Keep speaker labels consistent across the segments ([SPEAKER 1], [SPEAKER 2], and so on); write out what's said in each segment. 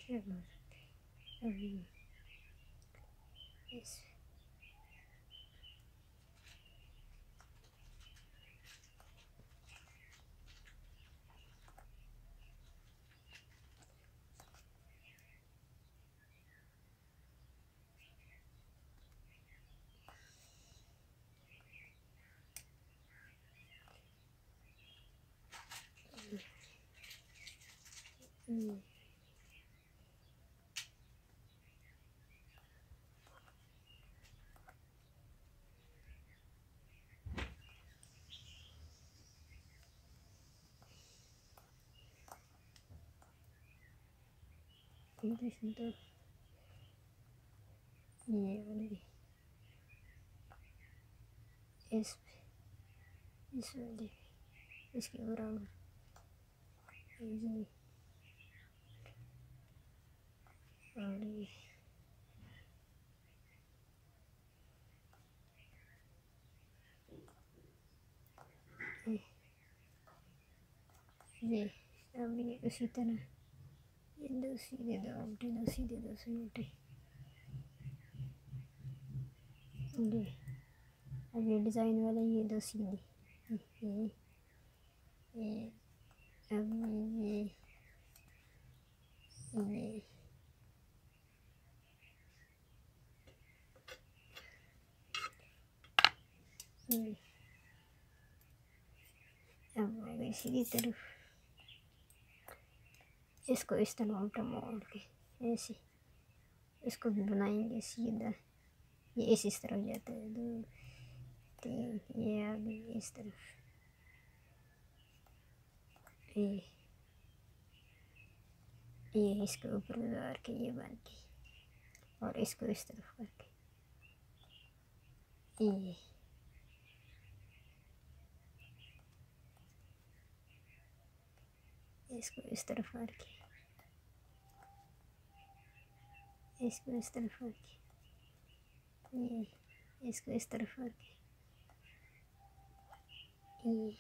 [SPEAKER 1] अभी इस कंप्लीशन तो ये वाली इस वाली इसके बराबर ये और ये अब ये उसी तरह ये दो सीधे दो उल्टे दो सीधे दो उल्टे ये अब ये डिज़ाइन वाला ये दो सीधे ये अब ये अब आ गई सीधी तरफ इसको इस तरह उल्टा मोड़ के ऐसे इसको भी बनाएंगे सीधा ये इस तरफ जाता है 2 3 ये आ गई इस तरफ ये इसके ऊपर उतार के ये बन गई और इसको इस तरफ करके ये इसको इस तरफ करके इसको इस तरफ करके ये इसको इस तरफ करके ये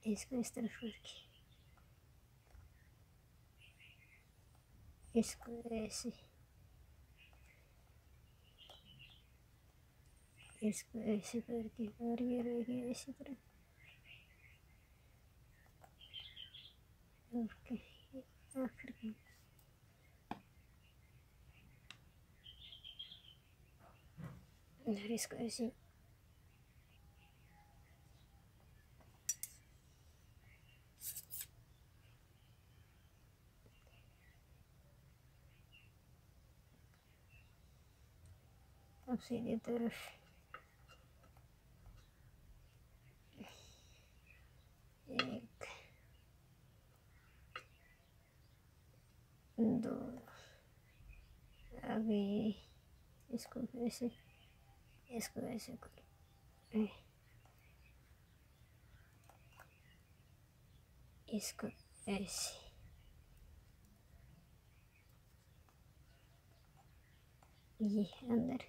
[SPEAKER 1] इसको इस तरफ करके इसको ऐसे इसको ऐसे करके और ये रह गया इसी तरह ओके आखिर में इसको ऐसे अब सीधी तरफ एक 2 अभी इसको ऐसे करो इसको ऐसे ये अंदर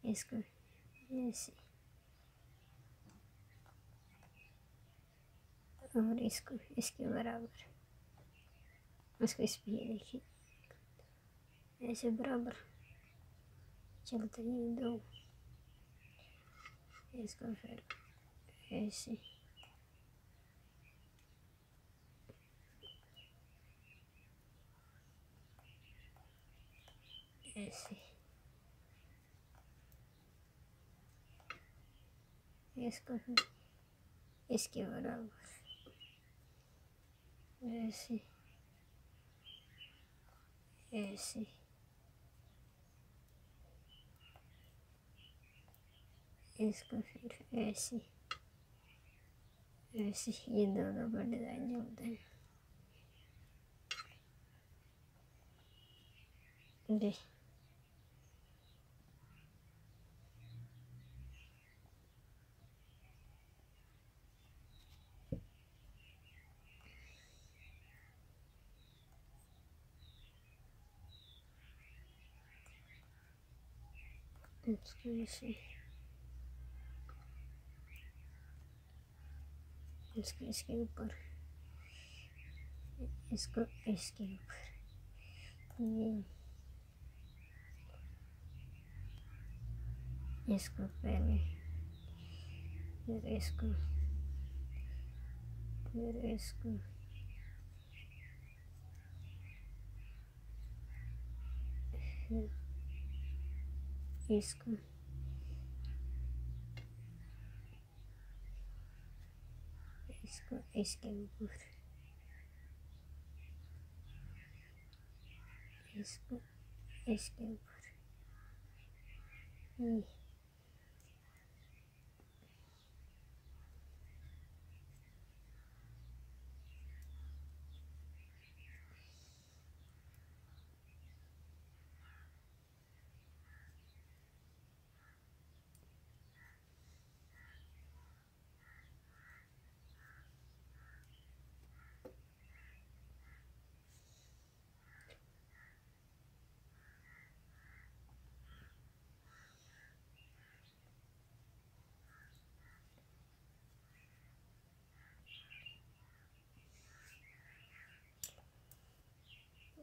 [SPEAKER 1] इसको ऐसे और इसको इसके बराबर इसको इस पे देखिए ऐसे बराबर चलते हैं 2 इसको फिर ऐसे ऐसे इसको फिर इसके बराबर ऐसे ऐसे इसको फिर ऐसे ऐसे ये दोनों का डिज़ाइन होता है दे इसको ऐसे इसके ऊपर इसको इसके ऊपर ये इसको पहले फिर इसको फिर इसको फिर इसको इसको इसके ऊपर इसको इसके ऊपर ये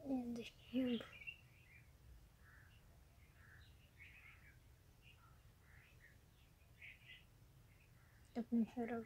[SPEAKER 1] देखिए अपने शराब